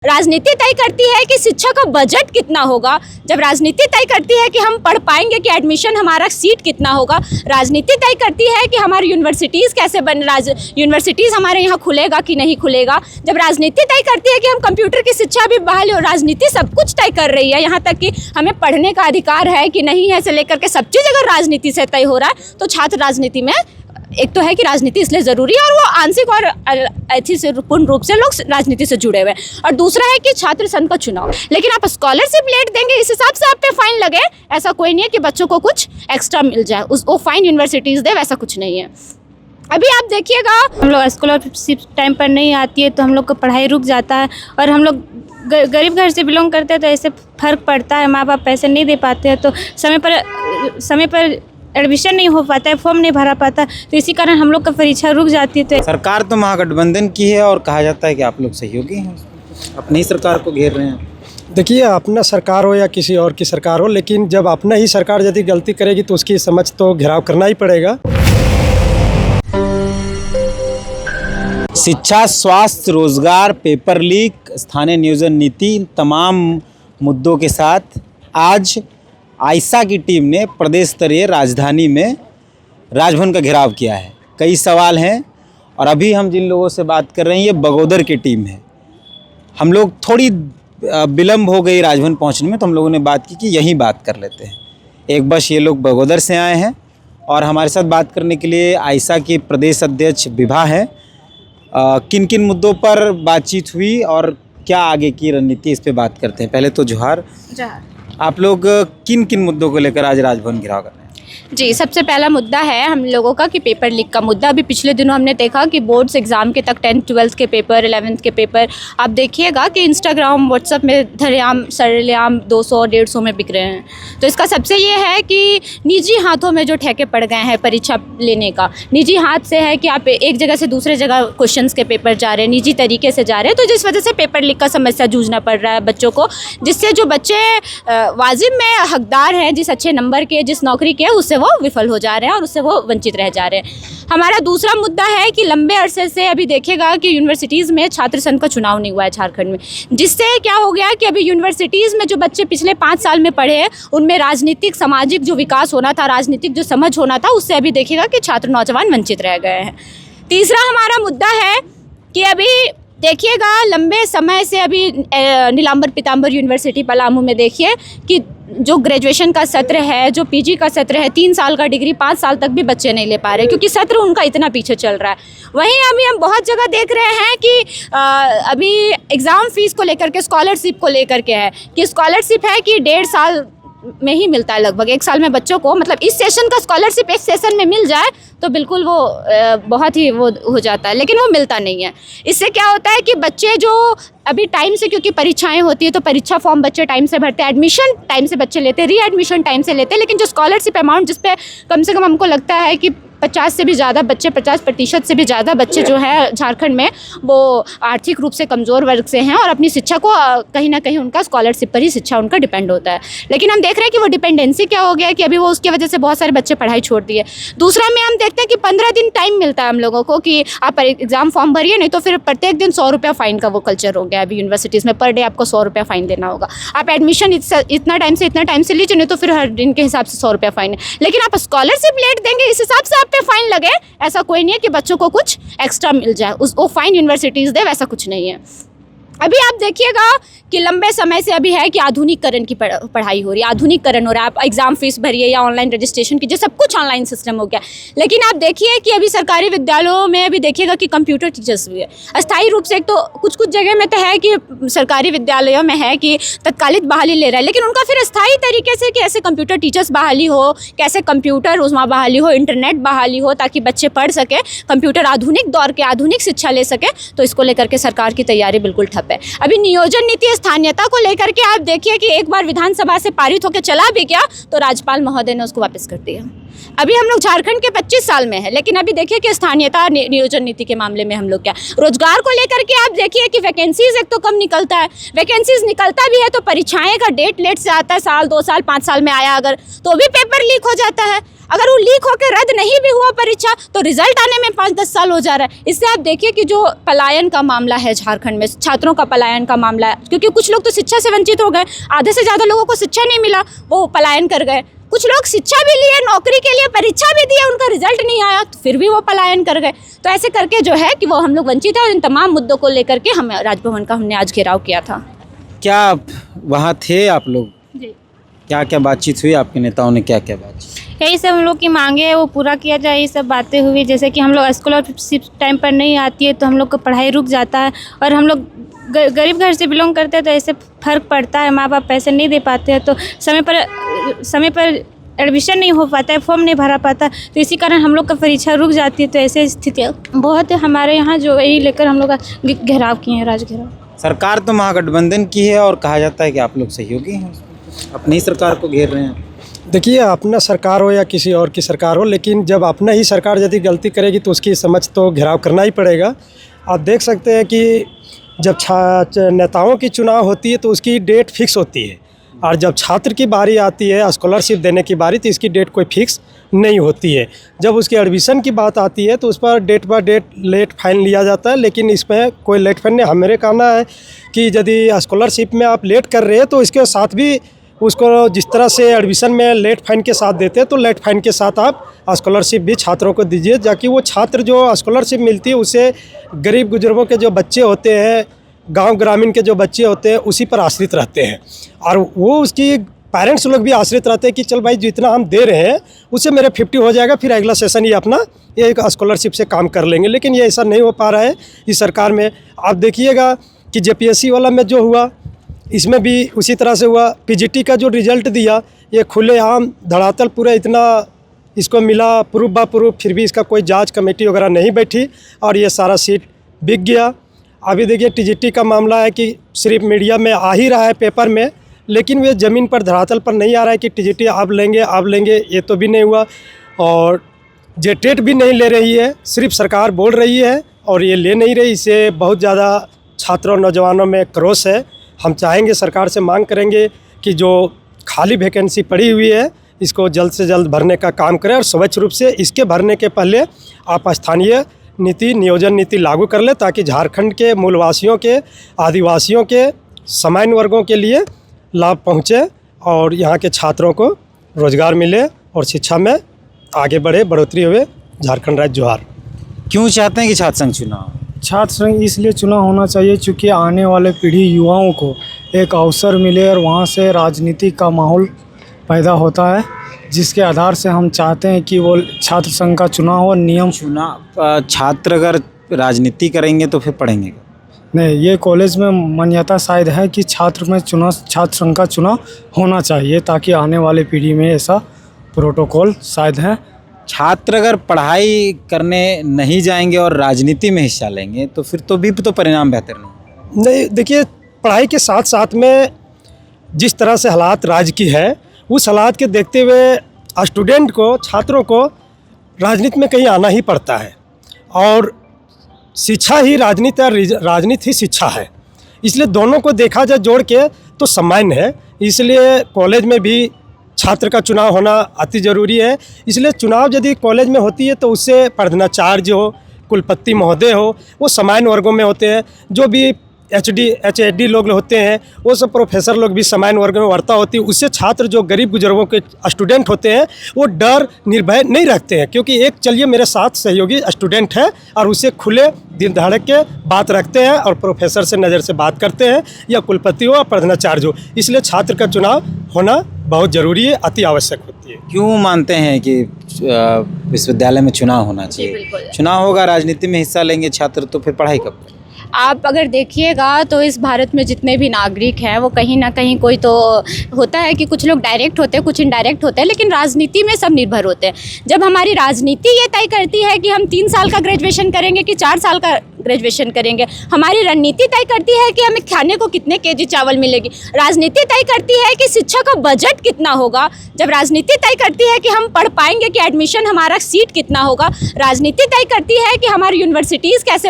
राजनीति तय करती है कि शिक्षा का बजट कितना होगा। जब राजनीति तय करती है कि हम पढ़ पाएंगे कि एडमिशन हमारा सीट कितना होगा। राजनीति तय करती है कि हमारी यूनिवर्सिटीज़ कैसे यूनिवर्सिटीज़ हमारे यहाँ खुलेगा कि नहीं खुलेगा। जब राजनीति तय करती है कि हम कंप्यूटर की शिक्षा भी बहाल हो, राजनीति सब कुछ तय कर रही है। यहाँ तक कि हमें पढ़ने का अधिकार है कि नहीं है से लेकर के सब चीज़ अगर राजनीति से तय हो रहा है तो छात्र राजनीति में एक तो है कि राजनीति इसलिए ज़रूरी है और वो आंशिक और पूर्ण रूप से लोग राजनीति से जुड़े हुए हैं। और दूसरा है कि छात्र संघ का चुनाव। लेकिन आप स्कॉलरशिप लेट देंगे इस हिसाब से आप पे फाइन लगे, ऐसा कोई नहीं है कि बच्चों को कुछ एक्स्ट्रा मिल जाए, वो फाइन यूनिवर्सिटीज़ दे, वैसा कुछ नहीं है। अभी आप देखिएगा, हम लोग स्कॉलरशिप टाइम पर नहीं आती है तो हम लोग का पढ़ाई रुक जाता है और हम लोग गरीब घर से बिलोंग करते हैं तो ऐसे फ़र्क पड़ता है। माँ बाप पैसे नहीं दे पाते हैं तो समय पर एडमिशन नहीं हो पाता है, फॉर्म नहीं भरा पाता, तो इसी कारण हम लोग का परीक्षा रुक जाती है। तो सरकार तो महागठबंधन की है और कहा जाता है कि आप लोग सहयोगी हैं, अपनी ही सरकार को घेर रहे हैं। देखिए, अपना सरकार हो या किसी और की सरकार हो, लेकिन जब अपना ही सरकार यदि गलती करेगी तो उसकी समझ तो घेराव करना ही पड़ेगा। शिक्षा, स्वास्थ्य, रोजगार, पेपर लीक, स्थानीय नियोजन नीति, इन तमाम मुद्दों के साथ आज आइसा की टीम ने प्रदेश स्तरीय राजधानी में राजभवन का घेराव किया है। कई सवाल हैं और अभी हम जिन लोगों से बात कर रहे हैं ये बगोदर की टीम है। हम लोग थोड़ी विलम्ब हो गई राजभवन पहुंचने में तो हम लोगों ने बात की कि यहीं बात कर लेते हैं। एक बस ये लोग बगोदर से आए हैं और हमारे साथ बात करने के लिए आइसा के प्रदेश अध्यक्ष विभा हैं। किन किन मुद्दों पर बातचीत हुई और क्या आगे की रणनीति, इस पे बात करते हैं। पहले तो जोहार। आप लोग किन किन मुद्दों को लेकर आज राजभवन घेराव कर रहे हैं? जी, सबसे पहला मुद्दा है हम लोगों का कि पेपर लीक का मुद्दा। अभी पिछले दिनों हमने देखा कि बोर्ड्स एग्ज़ाम के तक 10th 12th के पेपर, 11th के पेपर आप देखिएगा कि इंस्टाग्राम व्हाट्सएप में धरेआम सरेआम 200-150 में बिक रहे हैं। तो इसका सबसे ये है कि निजी हाथों में जो ठेके पड़ गए हैं परीक्षा लेने का, निजी हाथ से है कि आप एक जगह से दूसरे जगह क्वेश्चंस के पेपर जा रहे हैं, निजी तरीके से जा रहे हैं, तो जिस वजह से पेपर लीक का समस्या जूझना पड़ रहा है बच्चों को, जिससे जो बच्चे वाजिब में हकदार हैं, जिस अच्छे नंबर के, जिस नौकरी के, उससे वो विफल हो जा रहे हैं और उससे वो वंचित रह जा रहे हैं। हमारा दूसरा मुद्दा है कि लंबे अरसे से अभी देखिएगा कि यूनिवर्सिटीज़ में छात्र संघ का चुनाव नहीं हुआ है झारखंड में, जिससे क्या हो गया कि अभी यूनिवर्सिटीज़ में जो बच्चे पिछले 5 साल में पढ़े हैं उनमें राजनीतिक सामाजिक जो विकास होना था, राजनीतिक जो समझ होना था, उससे अभी देखिएगा कि छात्र नौजवान वंचित रह गए हैं। तीसरा हमारा मुद्दा है कि अभी देखिएगा लंबे समय से अभी नीलांबर पीताम्बर यूनिवर्सिटी पलामू में देखिए कि जो ग्रेजुएशन का सत्र है, जो पीजी का सत्र है, 3 साल का डिग्री 5 साल तक भी बच्चे नहीं ले पा रहे क्योंकि सत्र उनका इतना पीछे चल रहा है। वहीं अभी हम बहुत जगह देख रहे हैं कि अभी एग्ज़ाम फीस को लेकर के, स्कॉलरशिप को लेकर के है कि स्कॉलरशिप है कि 1.5 साल में ही मिलता है, लगभग 1 साल में बच्चों को, मतलब इस सेशन का स्कॉलरशिप एक सेशन में मिल जाए तो बिल्कुल वो बहुत ही वो हो जाता है, लेकिन वो मिलता नहीं है। इससे क्या होता है कि बच्चे जो अभी टाइम से, क्योंकि परीक्षाएं होती है तो परीक्षा फॉर्म बच्चे टाइम से भरते हैं, एडमिशन टाइम से बच्चे लेते हैं, री एडमिशन टाइम से लेते हैं, लेकिन जो स्कॉलरशिप अमाउंट जिस पे कम से कम हमको लगता है कि 50 से भी ज़्यादा बच्चे, 50% से भी ज़्यादा बच्चे जो है झारखंड में वो आर्थिक रूप से कमज़ोर वर्ग से हैं और अपनी शिक्षा को कहीं ना कहीं उनका स्कॉलरशिप पर ही शिक्षा उनका डिपेंड होता है। लेकिन हम देख रहे हैं कि वो डिपेंडेंसी क्या हो गया है कि अभी वो उसकी वजह से बहुत सारे बच्चे पढ़ाई छोड़ दिए। दूसरा में हम देखते हैं कि 15 दिन टाइम मिलता है हम लोगों को कि आप एग्ज़ाम फॉर्म भरिए, नहीं तो फिर प्रत्येक दिन 100 रुपया फ़ाइन का वो कल्चर हो गया अभी यूनिवर्सिटीज़ में। पर डे आपको 100 रुपया फ़ाइन देना होगा। आप एडमिशन इतना टाइम से लीजिए, नहीं तो फिर हर दिन के हिसाब से 100 रुपया फ़ाइन है। लेकिन आप स्कॉलरशिप लेट देंगे इस हिसाब से आप पे फाइन लगे, ऐसा कोई नहीं है कि बच्चों को कुछ एक्स्ट्रा मिल जाए, वो फाइन यूनिवर्सिटीज़ दे, वैसा कुछ नहीं है। अभी आप देखिएगा कि लंबे समय से अभी है कि आधुनिकीकरण की पढ़ाई हो रही है, आधुनिकीकरण हो रहा है। आप एग्ज़ाम फीस भरिए या ऑनलाइन रजिस्ट्रेशन कीजिए, सब कुछ ऑनलाइन सिस्टम हो गया। लेकिन आप देखिए कि अभी सरकारी विद्यालयों में अभी देखिएगा कि कंप्यूटर टीचर्स भी है अस्थायी रूप से। एक तो कुछ जगह में तो है कि सरकारी विद्यालयों में है कि तत्कालिक बहाली ले रहा है, लेकिन उनका फिर अस्थायी तरीके से कि ऐसे कंप्यूटर टीचर्स बहाली हो, कैसे कंप्यूटर उसमें बहाली हो, इंटरनेट बहाली हो, ताकि बच्चे पढ़ सके, कंप्यूटर आधुनिक दौर के आधुनिक शिक्षा ले सके, तो इसको लेकर के सरकार की तैयारी बिल्कुल ठप है। अभी नियोजन नीति स्थानीयता को लेकर के आप देखिए कि एक बार विधानसभा से पारित होकर चला भी गया तो राज्यपाल महोदय ने उसको वापस कर दिया। अभी हम लोग झारखंड के 25 साल में है, लेकिन अभी देखिए कि स्थानीयता नियोजन नीति के मामले में हम लोग क्या रोजगार को लेकर के आप देखिए कि वैकेंसीज एक तो कम निकलता है, वैकेंसीज निकलता भी है तो परीक्षाएं का डेट लेट से आता है, साल 2 साल 5 साल में आया अगर तो भी पेपर लीक हो जाता है। अगर वो लीक होकर रद्द नहीं भी हुआ परीक्षा तो रिजल्ट आने में 5-10 साल हो जा रहा है। इससे आप देखिए कि जो पलायन का मामला है झारखंड में, छात्रों का पलायन का मामला है, क्योंकि कुछ लोग तो शिक्षा से वंचित हो गए, आधे से ज़्यादा लोगों को शिक्षा नहीं मिला, वो पलायन कर गए। कुछ लोग शिक्षा भी लिए, नौकरी के लिए परीक्षा भी दिए, उनका रिजल्ट नहीं आया तो फिर भी वो पलायन कर गए। तो ऐसे करके जो है कि वो हम लोग वंचित है और इन तमाम मुद्दों को लेकर के हम राजभवन का हमने आज घेराव किया था। क्या वहाँ थे आप लोग? जी, क्या क्या बातचीत हुई? आपके नेताओं ने क्या क्या बातचीत? यही सब हम लोग की मांगे है वो पूरा किया जाए, ये सब बातें हुई। जैसे कि हम लोग स्कॉलरशिप टाइम पर नहीं आती है तो हम लोग का पढ़ाई रुक जाता है, और हम लोग गरीब घर से बिलोंग करते हैं तो ऐसे फ़र्क पड़ता है, माँ बाप पैसे नहीं दे पाते हैं तो समय पर एडमिशन नहीं हो पाता है, फॉर्म नहीं भरा पाता, तो इसी कारण हम लोग का परीक्षा रुक जाती है। तो ऐसे स्थितियाँ बहुत है हमारे यहाँ, जो यही लेकर हम लोग का घेराव किए हैं, राज घेराव। सरकार तो महागठबंधन की है और कहा जाता है कि आप लोग सहयोगी हैं, अपनी ही सरकार को घेर रहे हैं। देखिए, अपना सरकार हो या किसी और की सरकार हो, लेकिन जब अपना ही सरकार यदि गलती करेगी तो उसकी समझ तो घेराव करना ही पड़ेगा। आप देख सकते हैं कि जब नेताओं की चुनाव होती है तो उसकी डेट फिक्स होती है, और जब छात्र की बारी आती है, स्कॉलरशिप देने की बारी, तो इसकी डेट कोई फिक्स नहीं होती है। जब उसके एडमिशन की बात आती है तो उस पर date by date late fine लिया जाता है, लेकिन इसमें कोई लेट फाइन नहीं। हमारे कहना है कि यदि स्कॉलरशिप में आप लेट कर रहे हैं तो इसके साथ भी उसको जिस तरह से एडमिशन में लेट फाइन के साथ देते हैं तो लेट फाइन के साथ आप स्कॉलरशिप भी छात्रों को दीजिए, ताकि वो छात्र जो स्कॉलरशिप मिलती है उसे गरीब बुजुर्गों के जो बच्चे होते हैं, गांव ग्रामीण के जो बच्चे होते हैं उसी पर आश्रित रहते हैं, और वो उसकी पेरेंट्स लोग भी आश्रित रहते हैं कि चल भाई जितना हम दे रहे हैं उससे मेरे 50 हो जाएगा, फिर अगला सेशन ये अपना एक स्कॉलरशिप से काम कर लेंगे। लेकिन ये ऐसा नहीं हो पा रहा है इस सरकार में। आप देखिएगा कि JPSC वाला में जो हुआ, इसमें भी उसी तरह से हुआ। PGT का जो रिज़ल्ट दिया, ये खुलेआम धड़ातल पूरा इतना इसको मिला प्रूफ बा प्रूफ, फिर भी इसका कोई जांच कमेटी वगैरह नहीं बैठी और ये सारा सीट बिक गया। अभी देखिए TGT का मामला है कि सिर्फ मीडिया में आ ही रहा है पेपर में, लेकिन वे ज़मीन पर धरातल पर नहीं आ रहा है कि TGT अब लेंगे, ये तो भी नहीं हुआ। और JTET भी नहीं ले रही है, सिर्फ सरकार बोल रही है और ये ले नहीं रही। इससे बहुत ज़्यादा छात्रों नौजवानों में क्रोश है। हम चाहेंगे, सरकार से मांग करेंगे कि जो खाली वैकेंसी पड़ी हुई है इसको जल्द से जल्द भरने का काम करें, और स्वच्छ रूप से इसके भरने के पहले आप स्थानीय नीति नियोजन नीति लागू कर ले, ताकि झारखंड के मूलवासियों के, आदिवासियों के, सामान्य वर्गों के लिए लाभ पहुँचे और यहाँ के छात्रों को रोज़गार मिले और शिक्षा में आगे बढ़ोतरी हुए। झारखंड राज्य जोहार। क्यों चाहते हैं कि छात्र संघ चुनाव? छात्र संघ इसलिए चुनाव होना चाहिए क्योंकि आने वाले पीढ़ी युवाओं को एक अवसर मिले और वहाँ से राजनीति का माहौल पैदा होता है, जिसके आधार से हम चाहते हैं कि वो छात्र संघ का चुनाव और नियम। छात्र अगर राजनीति करेंगे तो फिर पढ़ेंगे नहीं, ये कॉलेज में मान्यता शायद है कि छात्र संघ का चुनाव होना चाहिए, ताकि आने वाले पीढ़ी में ऐसा प्रोटोकॉल शायद है। छात्र अगर पढ़ाई करने नहीं जाएंगे और राजनीति में हिस्सा लेंगे तो फिर तो परिणाम बेहतर नहीं। देखिए, पढ़ाई के साथ साथ में जिस तरह से हालात राज्य की है, उस हालात के देखते हुए स्टूडेंट को, छात्रों को राजनीति में कहीं आना ही पड़ता है, और शिक्षा ही राजनीति है, राजनीति ही शिक्षा है। इसलिए दोनों को देखा जाए जोड़ के तो सामान्य है। इसलिए कॉलेज में भी छात्र का चुनाव होना अति ज़रूरी है। इसलिए चुनाव यदि कॉलेज में होती है तो उससे प्रधानाचार्य हो, कुलपति महोदय हो, वो सामान्य वर्गों में होते हैं। जो भी HOD लोग होते हैं वो सब प्रोफेसर लोग भी सामान्य वर्ग में वार्ता होती है। उससे छात्र जो गरीब बुजुर्गों के स्टूडेंट होते हैं वो डर निर्भय नहीं रखते हैं, क्योंकि एक चलिए मेरे साथ सहयोगी स्टूडेंट है और उसे खुले दिल धड़क के बात रखते हैं और प्रोफेसर से नज़र से बात करते हैं, या कुलपति हो या प्रधानाचार्य हो। इसलिए छात्र का चुनाव होना बहुत ज़रूरी है, अति आवश्यक होती है। क्यों मानते हैं कि विश्वविद्यालय में चुनाव होना चाहिए? चुनाव होगा, राजनीति में हिस्सा लेंगे छात्र, तो फिर पढ़ाई कब? आप अगर देखिएगा तो इस भारत में जितने भी नागरिक हैं वो कहीं ना कहीं कोई तो होता है कि कुछ लोग डायरेक्ट होते हैं, कुछ इनडायरेक्ट होते हैं, लेकिन राजनीति में सब निर्भर होते हैं। जब हमारी राजनीति ये तय करती है कि हम 3 साल का ग्रेजुएशन करेंगे कि 4 साल का ग्रेजुएशन करेंगे। हमारी रणनीति तय करती है कि हमें खाने को कितने केजी चावल मिलेगी। राजनीति तय करती है कि शिक्षा का बजट कितना होगा। जब राजनीति तय करती है कि हम पढ़ पाएंगे कि एडमिशन हमारा सीट कितना होगा। राजनीति तय करती है कि हमारी यूनिवर्सिटीज़ कैसे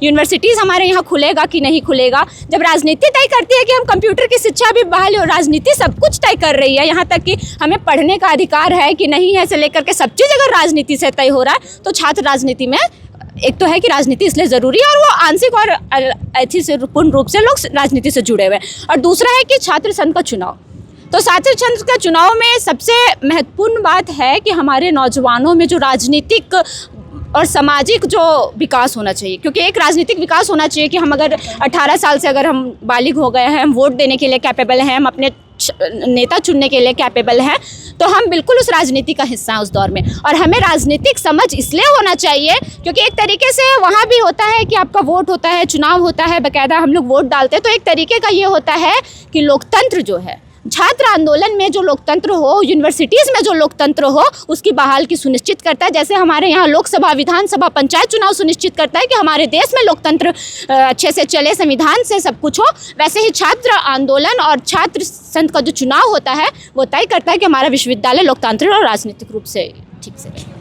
यूनिवर्सिटीज़ हमारे यहाँ खुलेगा कि नहीं खुलेगा। जब राजनीति तय करती है कि हम कंप्यूटर की शिक्षा भी बहाल हो, राजनीति सब कुछ तय कर रही है। यहाँ तक कि हमें पढ़ने का अधिकार है कि नहीं है से लेकर के सब चीज़ अगर राजनीति से तय हो रहा है, तो छात्र राजनीति में एक तो है कि राजनीति इसलिए ज़रूरी है और वो आंशिक और ऐसी से पूर्ण रूप से लोग राजनीति से जुड़े हुए हैं। और दूसरा है कि छात्र संघ का चुनाव। तो छात्र संघ का चुनाव में सबसे महत्वपूर्ण बात है कि हमारे नौजवानों में जो राजनीतिक और सामाजिक जो विकास होना चाहिए, क्योंकि एक राजनीतिक विकास होना चाहिए कि हम अगर 18 साल से अगर हम बालिग हो गए हैं, हम वोट देने के लिए कैपेबल हैं, हम अपने नेता चुनने के लिए कैपेबल हैं, तो हम बिल्कुल उस राजनीति का हिस्सा हैं उस दौर में। और हमें राजनीतिक समझ इसलिए होना चाहिए क्योंकि एक तरीके से वहाँ भी होता है कि आपका वोट होता है, चुनाव होता है, बाकायदा हम लोग वोट डालते हैं। तो एक तरीके का ये होता है कि लोकतंत्र जो है, छात्र आंदोलन में जो लोकतंत्र हो, यूनिवर्सिटीज़ में जो लोकतंत्र हो, उसकी बहाल की सुनिश्चित करता है। जैसे हमारे यहाँ लोकसभा, विधानसभा, पंचायत चुनाव सुनिश्चित करता है कि हमारे देश में लोकतंत्र अच्छे से चले, संविधान से सब कुछ हो, वैसे ही छात्र आंदोलन और छात्र संघ का जो चुनाव होता है वो तय करता है कि हमारा विश्वविद्यालय लोकतांत्रिक और राजनीतिक रूप से ठीक से रहे।